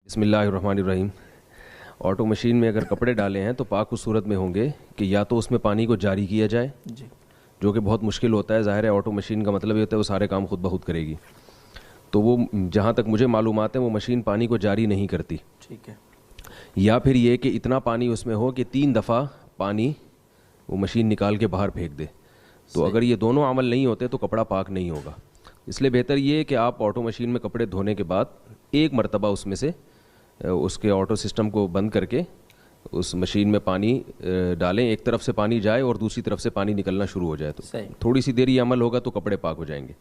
बिस्मिल्लाहिर्रहमानिर्रहीम। Auto machine में अगर कपड़े डाले हैं तो पाक उस सूरत में होंगे कि या तो उसमें पानी को जारी किया जाए, जी। जो कि बहुत मुश्किल होता है। ज़ाहिर है ऑटो मशीन का मतलब ये होता है वो सारे काम खुद ब खुद करेगी। तो वो जहाँ तक मुझे मालूमात है वो मशीन पानी को जारी नहीं करती। ठीक है। या फिर ये कि इतना पानी उसमें हो कि 3 दफ़ा पानी वो मशीन निकाल के बाहर फेंक दे। तो सही। अगर ये दोनों अमल नहीं होते तो कपड़ा पाक नहीं होगा। इसलिए बेहतर ये है कि आप ऑटो मशीन में कपड़े धोने के बाद एक मरतबा उसमें से उसके ऑटो सिस्टम को बंद करके उस मशीन में पानी डालें, एक तरफ से पानी जाए और दूसरी तरफ से पानी निकलना शुरू हो जाए। तो सही। थोड़ी सी देर ये अमल होगा तो कपड़े पाक हो जाएंगे।